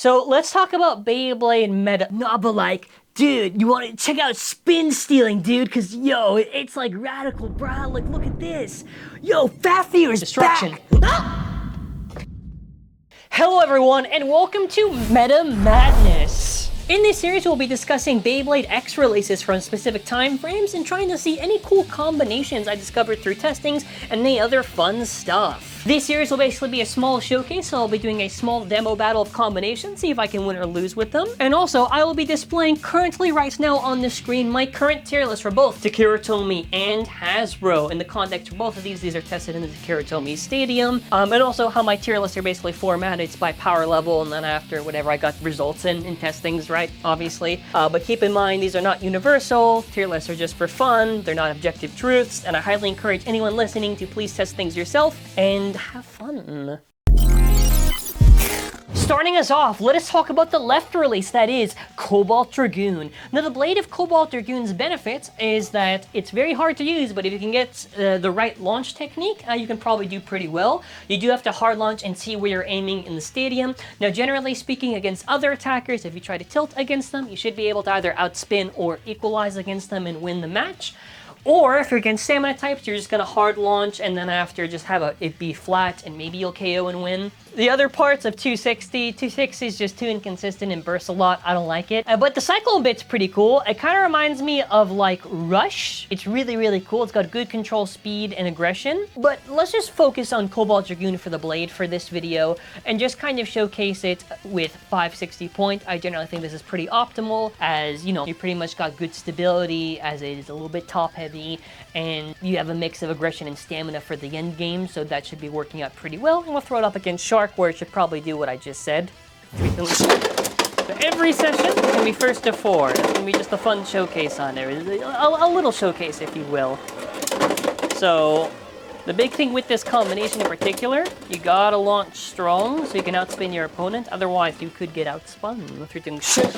So let's talk about Beyblade meta. No, but like, dude, you want to check out spin stealing, dude? Cause yo, it's like radical, bro. Like, look at this. Yo, Fat Fear's destruction. Hello everyone, and welcome to Meta Madness. In this series, we'll be discussing Beyblade X releases from specific time frames and trying to see any cool combinations I discovered through testings and any other fun stuff. This series will basically be a small showcase, so I'll be doing a small demo battle of combinations, see if I can win or lose with them. And also, I will be displaying currently right now on the screen my current tier list for both Takara Tomy and Hasbro. In the context for both of these are tested in the Takara Tomy Stadium. And also how my tier lists are basically formatted. It's by power level, and then after whatever I got results in testings, right? Obviously. But keep in mind, these are not universal. Tier lists are just for fun. They're not objective truths, and I highly encourage anyone listening to please test things yourself and have fun. Starting us off, let us talk about the left release, that is Cobalt Dragon. Now, the blade of Cobalt Dragoon's benefits is that it's very hard to use, but if you can get the right launch technique, you can probably do pretty well. You do have to hard launch and see where you're aiming in the stadium. Now, generally speaking, against other attackers, if you try to tilt against them, you should be able to either outspin or equalize against them and win the match. Or if you're against stamina types, you're just gonna hard launch and then after just have it be flat and maybe you'll KO and win. The other parts of 260 is just too inconsistent and bursts a lot. I don't like it. But the cyclone bit's pretty cool. It kind of reminds me of like Rush. It's really, really cool. It's got good control, speed, and aggression. But let's just focus on Cobalt Dragon for the blade for this video and just kind of showcase it with 560 point. I generally think this is pretty optimal, as you know, you pretty much got good stability, as it is a little bit top heavy, and you have a mix of aggression and stamina for the end game, so that should be working out pretty well. And we'll throw it up against Shark, where it should probably do what I just said. So every session can be first to 4. It's gonna be just a fun showcase on there. A little showcase, if you will. So the big thing with this combination in particular, you gotta launch strong so you can outspin your opponent. Otherwise, you could get outspun if you're doing shit.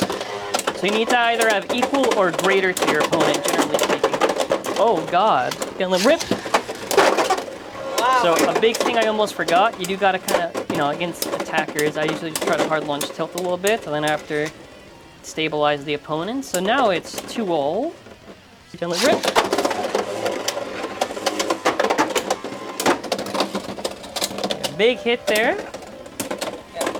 So you need to either have equal or greater to your opponent, generally speaking. Oh god, gonna rip. So a big thing I almost forgot, you do gotta kind of, you know, against attackers, I usually just try to hard launch tilt a little bit, and then after stabilize the opponent. So now it's 2-all. Gonna rip. Big hit there. Yeah.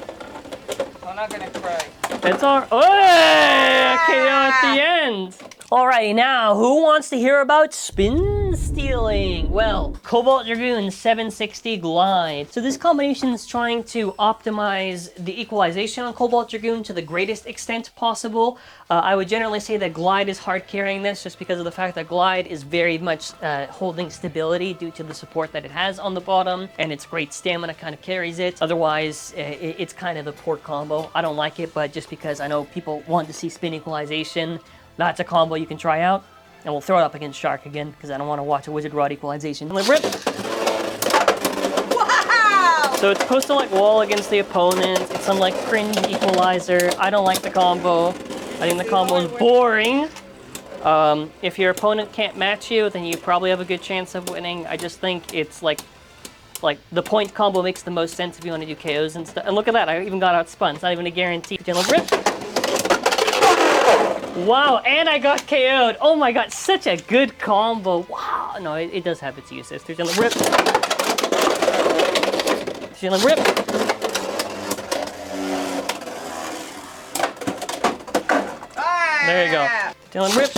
I'm not gonna cry. That's all. Oh, KO at the end. Alrighty, now who wants to hear about spin stealing? Well, Cobalt Dragon 760 Glide. So this combination is trying to optimize the equalization on Cobalt Dragon to the greatest extent possible. I would generally say that Glide is hard carrying this just because of the fact that Glide is very much holding stability due to the support that it has on the bottom, and its great stamina kind of carries it. Otherwise, it's kind of a poor combo. I don't like it, but just because I know people want to see spin equalization, that's a combo you can try out. And we'll throw it up against Shark again, because I don't want to watch a Wizard Rod equalization. Rip! Wow! So it's supposed to like wall against the opponent. It's some like cringe equalizer. I don't like the combo. I think the combo is boring. If your opponent can't match you, then you probably have a good chance of winning. I just think it's like the point combo makes the most sense if you want to do KOs and stuff. And look at that, I even got outspun. It's not even a guarantee. Rip! Wow, and I got KO'd. Oh my god, such a good combo. Wow. No, it does have its uses. There's gonna rip. There's gonna rip. There you go. Dylan rip.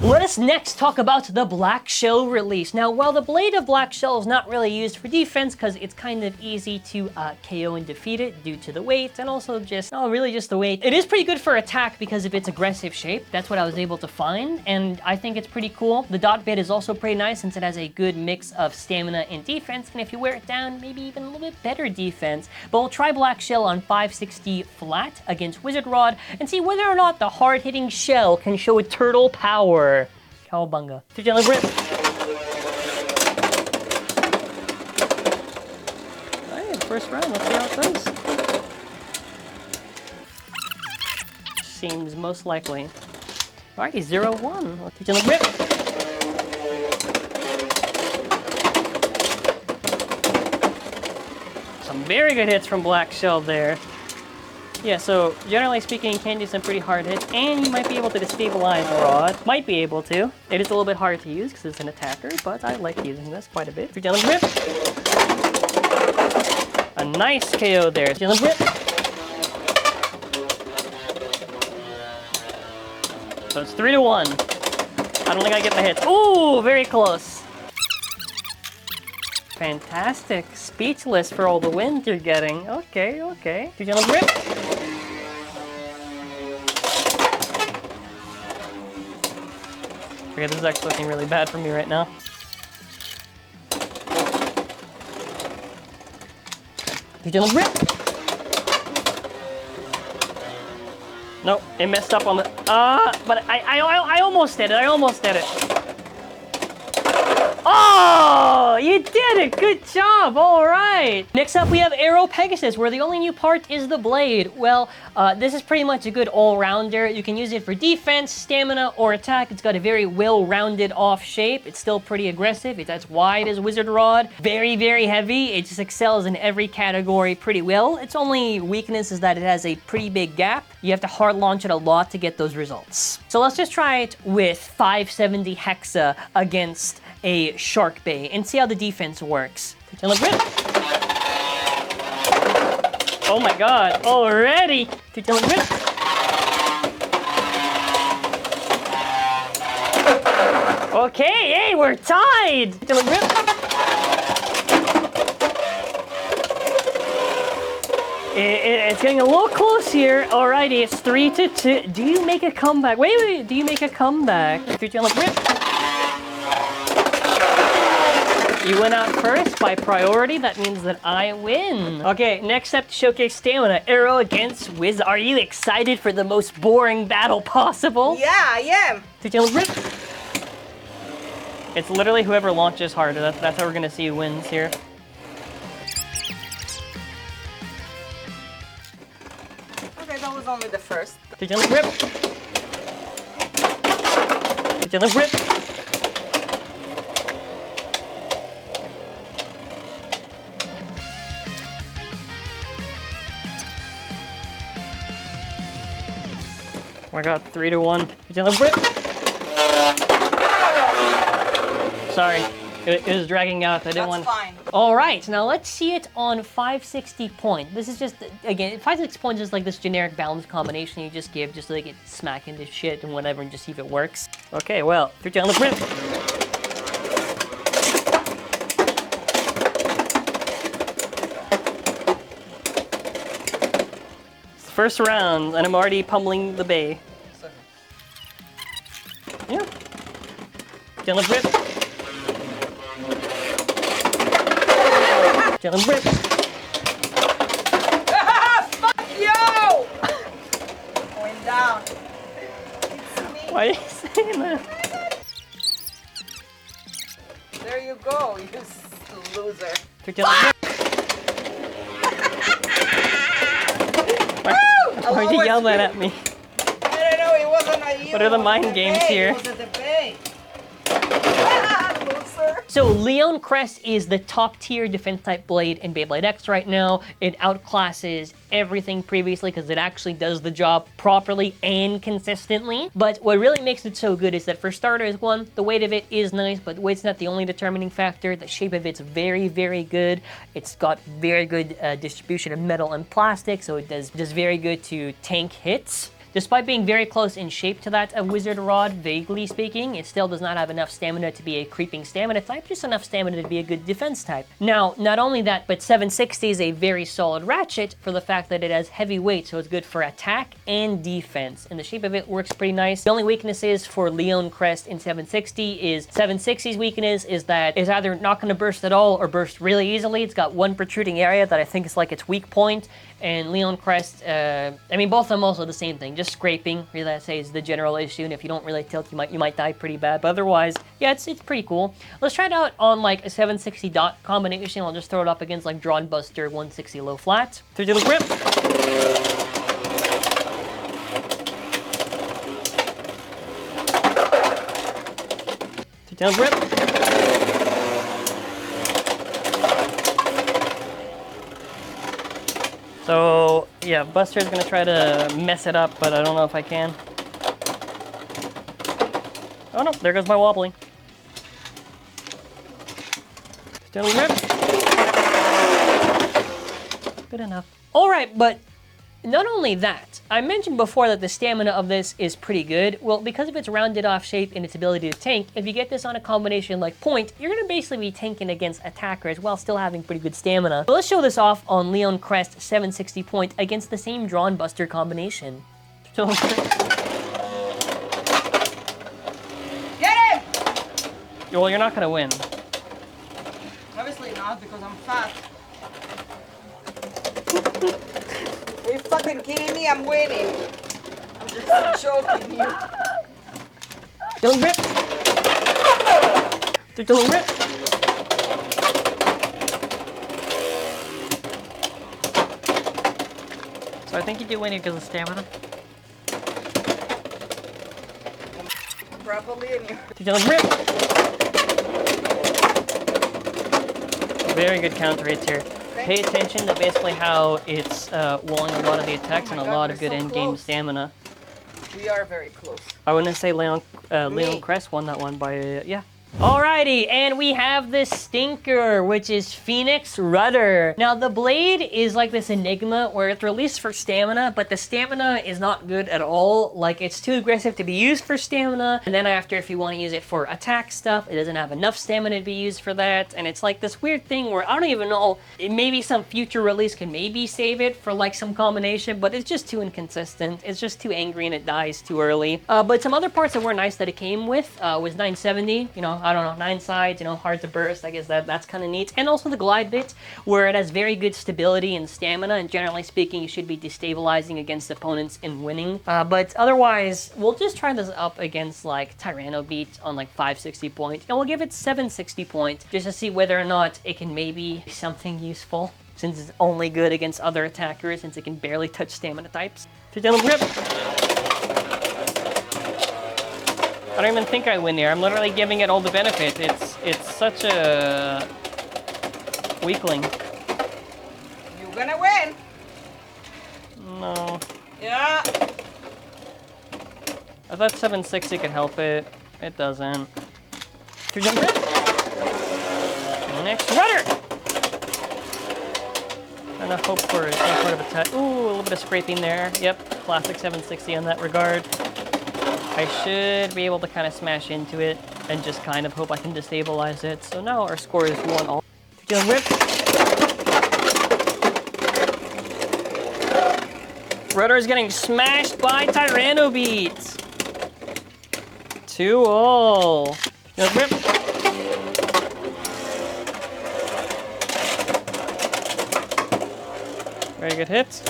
Let us next talk about the Black Shell release. Now, while the blade of Black Shell is not really used for defense because it's kind of easy to KO and defeat it due to the weight and also just the weight. It is pretty good for attack because of its aggressive shape. That's what I was able to find, and I think it's pretty cool. The dot bit is also pretty nice since it has a good mix of stamina and defense, and if you wear it down, maybe even a little bit better defense. But we'll try Black Shell on 560 flat against Wizard Rod and see whether or not the hard-hitting shell can show a turtle power. Cowabunga. Rip. Alright, first round, let's see how it goes. Seems most likely. Alrighty, 0-1. Rip. Some very good hits from Black Shell there. Yeah, so generally speaking, you can do some pretty hard hits, and you might be able to destabilize Rod. Might be able to. It is a little bit hard to use because it's an attacker, but I like using this quite a bit. Talon Grip. A nice KO there. Talon Grip. So it's 3-1. I don't think I get the hits. Ooh, very close. Fantastic. Speechless for all the wins you're getting. Okay, okay. Talon Grip. Okay, this is actually looking really bad for me right now. Talon Grip. Nope, it messed up on the. But I almost did it. I almost did it. Oh, you did it! Good job! All right. Next up, we have Aero Pegasus, where the only new part is the blade. Well, this is pretty much a good all-rounder. You can use it for defense, stamina, or attack. It's got a very well-rounded off shape. It's still pretty aggressive. It's as wide as Wizard Rod. Very, very heavy. It just excels in every category pretty well. Its only weakness is that it has a pretty big gap. You have to hard launch it a lot to get those results. So let's just try it with 570 Hexa against a Shark Bay and see how the defense works. Oh my god, already! Okay, hey, we're tied! It's getting a little close here. Alrighty, it's 3-2. Do you make a comeback? Wait, do you make a comeback? You went out first by priority. That means that I win. Okay, next up to showcase stamina. Aero against Wiz. Are you excited for the most boring battle possible? Yeah, I am. It's literally whoever launches harder. That's how we're gonna see who wins here. Okay, that was only the first. Rip. Oh my god, 3-1. Sorry, it was dragging out. I didn't want. That's fine. All right, now let's see it on 560 point. This is just, again, 560 points is like this generic balance combination you just give just so they get smack into shit and whatever and just see if it works. Okay, well, 3-2 Rip. First round, and I'm already pummeling the bay. Yeah. Talon Rip. Talon Rip. Fuck you! Going down. It's me. Why are you saying that? There you go, you loser. Why are you yelling at me? I don't know, it wasn't a you. What are the mind games here? It was a debate. Loser. So Leon Crest is the top tier defense type blade in Beyblade X right now. It outclasses everything previously because it actually does the job properly and consistently. But what really makes it so good is that for starters, one, the weight of it is nice, but weight's not the only determining factor. The shape of it's very, very good. It's got very good distribution of metal and plastic, so it does very good to tank hits. Despite being very close in shape to that of Wizard Rod, vaguely speaking, it still does not have enough stamina to be a creeping stamina type, just enough stamina to be a good defense type. Now, not only that, but 760 is a very solid ratchet for the fact that it has heavy weight, so it's good for attack and defense, and the shape of it works pretty nice. The only weaknesses for Leon Crest in 760 is 760's weakness is that it's either not going to burst at all or burst really easily. It's got one protruding area that I think is like its weak point, and Leon Crest, I mean, both of them also the same thing. Just scraping, really, I'd say, is the general issue, and if you don't really tilt, you might die pretty bad. But otherwise, yeah, it's pretty cool. Let's try it out on like a 760 dot combination. I'll just throw it up against like Drawn Buster 160 low flat. 3 little grip. 3 little grip. So, yeah, Buster's gonna try to mess it up, but I don't know if I can. Oh no, there goes my wobbling. Still rip. Good enough. All right, but not only that, I mentioned before that the stamina of this is pretty good. Well, because of its rounded off shape and its ability to tank, if you get this on a combination like Point, you're gonna basically be tanking against attackers while still having pretty good stamina. So let's show this off on Leon Crest 760 Point against the same Drawn Buster combination. Get him! Well, you're not gonna win. Obviously not, because I'm fat. Are you fucking kidding me? I'm winning. I'm just joking you. Don't rip! Don't rip! So I think you do win because of stamina. Properly in you. Don't rip! Very good counter hits here. Pay attention to basically how it's walling a lot of the attacks and a lot of good end-game stamina. We are very close. I wouldn't say Leon Crest won that one by, yeah. Alrighty, and we have this stinker, which is Phoenix Rudder. Now, the blade is like this enigma where it's released for stamina, but the stamina is not good at all. Like, it's too aggressive to be used for stamina, and then after, if you want to use it for attack stuff, it doesn't have enough stamina to be used for that, and it's like this weird thing where I don't even know, maybe some future release can maybe save it for like some combination, but it's just too inconsistent. It's just too angry and it dies too early. But some other parts that were nice that it came with was 970, you know, I don't know, 9 sides, you know, hard to burst. I guess that's kind of neat. And also the glide bit, where it has very good stability and stamina, and generally speaking, you should be destabilizing against opponents and winning. But otherwise, we'll just try this up against like Tyrano beat on like 560 point, and we'll give it 760 point, just to see whether or not it can maybe be something useful, since it's only good against other attackers, since it can barely touch stamina types. Rip! I don't even think I win here. I'm literally giving it all the benefit. It's such a weakling. You're gonna win. No. Yeah. I thought 760 could help it. It doesn't. Next Rudder! Trying to hope for some sort of attack. Ooh, a little bit of scraping there. Yep, classic 760 on that regard. I should be able to kind of smash into it and just kind of hope I can destabilize it. So now our score is 1-all. Rip! Rudder is getting smashed by Tyrano beats. 2-all. Rip! Very good hit.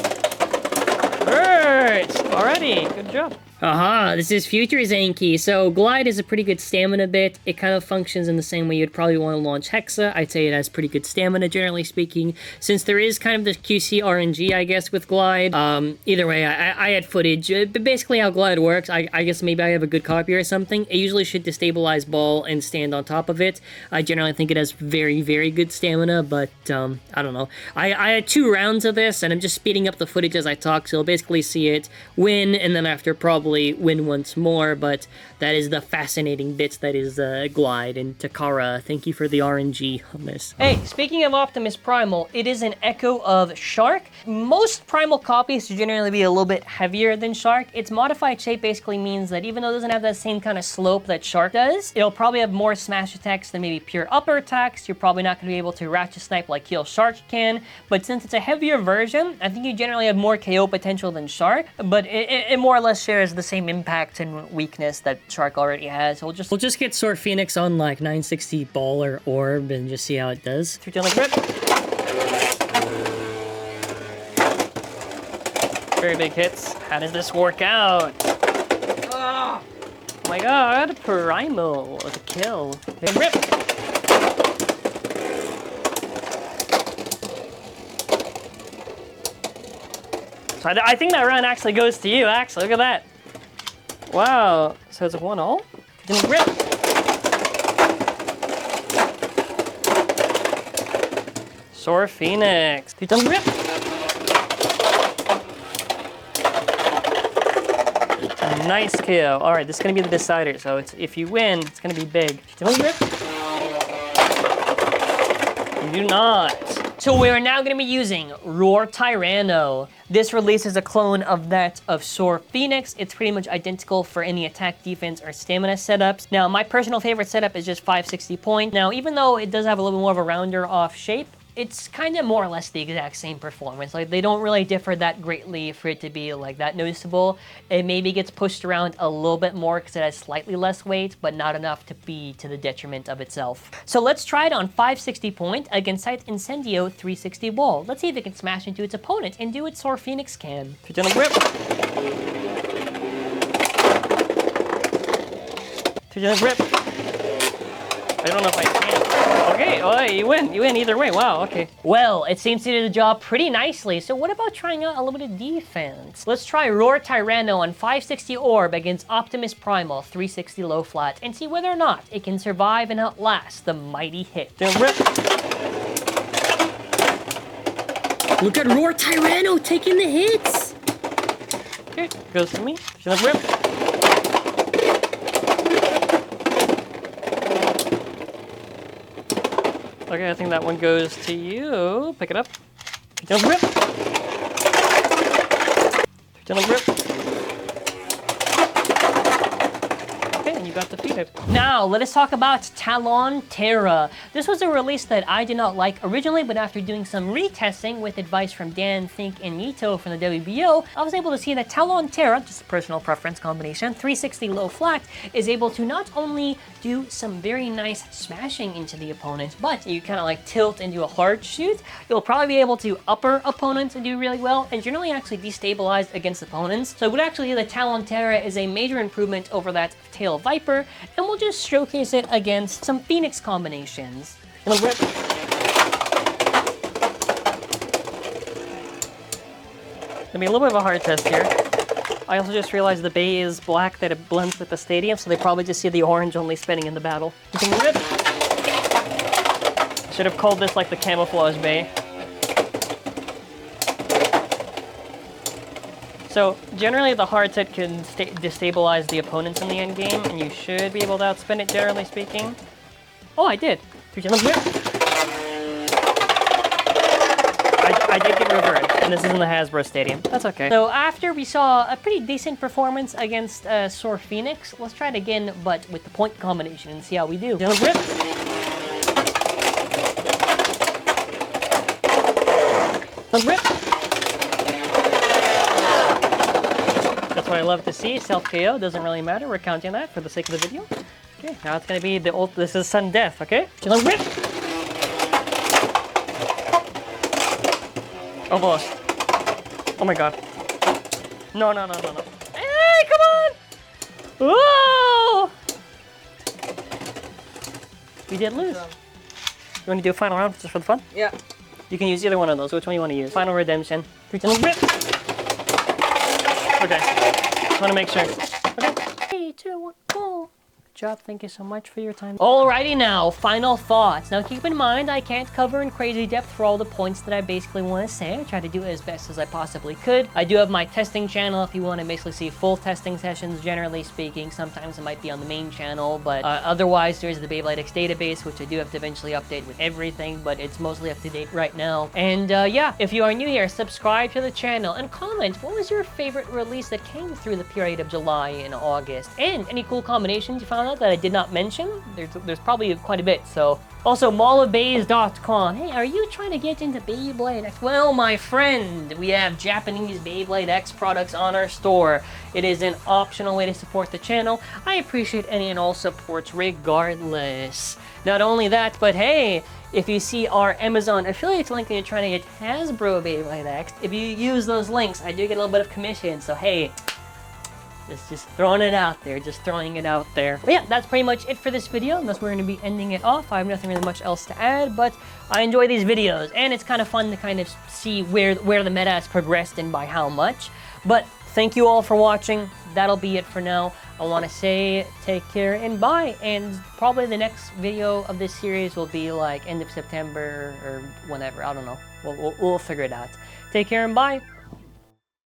Alright, alrighty, good job. Aha, this is Future Zankye. So Glide is a pretty good stamina bit. It kind of functions in the same way you'd probably want to launch Hexa. I'd say it has pretty good stamina, generally speaking. Since there is kind of this QC RNG, I guess, with Glide. Either way, I had footage. But basically how Glide works, I guess maybe I have a good copy or something. It usually should destabilize ball and stand on top of it. I generally think it has very, very good stamina, but I don't know. I had 2 rounds of this, and I'm just speeding up the footage as I talk, so you'll basically see it win, and then after probably win once more, but that is the fascinating bits that is Glide. And Takara, thank you for the RNG on this. Hey, speaking of Optimus Primal, it is an echo of Shark. Most Primal copies should generally be a little bit heavier than Shark. Its modified shape basically means that even though it doesn't have that same kind of slope that Shark does, it'll probably have more smash attacks than maybe pure upper attacks. You're probably not going to be able to ratchet snipe like Heal Shark can, but since it's a heavier version, I think you generally have more KO potential than Shark, but it more or less shares the same impact and weakness that Shark already has. We'll just get Sword Phoenix on like 960 ball or orb and just see how it does. Very big hits. How does this work out? Oh my god, Primal with a kill. Rip! So I think that round actually goes to you, actually. Look at that. Wow. So it's a 1-all? Rip! Sword Phoenix. Rip! Nice KO. All right, this is gonna be the decider. So if you win, it's gonna be big. Don't rip. You do not. So we are now going to be using Roar Tyrano. This release is a clone of that of Soar Phoenix. It's pretty much identical for any attack, defense, or stamina setups. Now, my personal favorite setup is just 560 point. Now, even though it does have a little bit more of a rounder off shape, it's kind of more or less the exact same performance. Like, they don't really differ that greatly for it to be like that noticeable. It maybe gets pushed around a little bit more because it has slightly less weight, but not enough to be to the detriment of itself. So let's try it on 560 point against Site Incendio 360 wall. Let's see if it can smash into its opponent and do what Soar Phoenix can. Gentle grip. Gentle grip. I don't know if I can. Okay, well, you win either way. Wow, okay. Well, it seems to do the job pretty nicely. So what about trying out a little bit of defense? Let's try Roar Tyrano on 560 orb against Optimus Primal 360 low flat and see whether or not it can survive and outlast the mighty hit. Rip. Look at Roar Tyrano taking the hits. Okay, goes to me. Rip. Okay, I think that one goes to you. Pick it up. Gentle grip. Gentle grip. Okay, and you got defeated. Now, let us talk about Talon Terra. This was a release that I did not like originally, but after doing some retesting with advice from Dan, Think, and Nito from the WBO, I was able to see that Talon Terra, just a personal preference combination, 360 low flat, is able to not only do some very nice smashing into the opponent, but you kind of like tilt and do a hard shoot. You'll probably be able to upper opponents and do really well, and generally actually destabilize against opponents. So I would actually say that Talon Terra is a major improvement over that Tail Viper, and we'll just showcase it against some Phoenix combinations. Gonna be a little bit of a hard test here. I also just realized the bay is black, that it blends with the stadium, so they probably just see the orange only spinning in the battle. Should have called this like the camouflage bay. So generally the hard set can destabilize the opponents in the end game, and you should be able to outspin it, generally speaking. Oh, I did. I did get reversed, and this is in the Hasbro Stadium. That's okay. So after we saw a pretty decent performance against Soar Phoenix, let's try it again, but with the point combination and see how we do. Gentle grip. Gentle grip. That's what I love to see. Self KO doesn't really matter. We're counting that for the sake of the video. Okay, now it's gonna be the old. This is sudden death. Okay. Gentle grip. Almost. Oh my god. No. Hey, come on! Whoa! We did lose. You want to do a final round just for the fun? Yeah. You can use either one of those. Which one you want to use? Final redemption. Rip. Okay. Just want to make sure. Okay. 3, 2, 1, go. Job. Thank you so much for your time. Alrighty now, final thoughts. Now keep in mind, I can't cover in crazy depth for all the points that I basically want to say. I try to do it as best as I possibly could. I do have my testing channel if you want to basically see full testing sessions, generally speaking. Sometimes it might be on the main channel, but otherwise there's the Beyblade X database, which I do have to eventually update with everything, but it's mostly up to date right now. And yeah, if you are new here, subscribe to the channel and comment what was your favorite release that came through the period of July and August, and any cool combinations you found out that I did not mention. There's probably quite a bit. So also mallofbays.com. Hey, are you trying to get into Beyblade X? Well, my friend, we have Japanese Beyblade X products on our store. It is an optional way to support the channel. I appreciate any and all supports regardless. Not only that, but hey, if you see our Amazon affiliate link and you're trying to get Hasbro Beyblade X, if you use those links, I do get a little bit of commission. So hey, just throwing it out there, just throwing it out there. But yeah, that's pretty much it for this video, unless we're going to be ending it off. I have nothing really much else to add, but I enjoy these videos, and it's kind of fun to kind of see where the meta has progressed and by how much. But thank you all for watching. That'll be it for now. I want to say take care and bye, and probably the next video of this series will be like end of September or whenever. I don't know. We'll figure it out. Take care and bye.